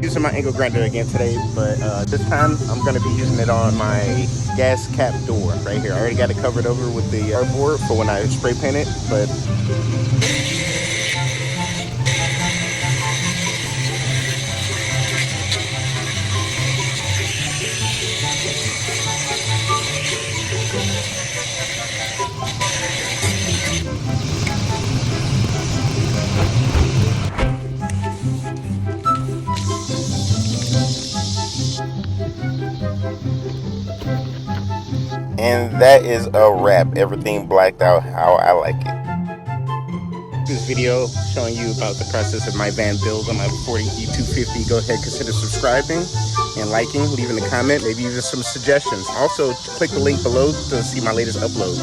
Using my angle grinder again today, but this time I'm going to be using it on my gas cap door right here. I already got it covered over with the cardboard for when I spray paint it, but and that is a wrap. Everything blacked out how I like it. This video showing you about the process of my van build on my 40 E250. Go ahead, consider subscribing and liking, leaving a comment, maybe even some suggestions. Also, click the link below to see my latest upload.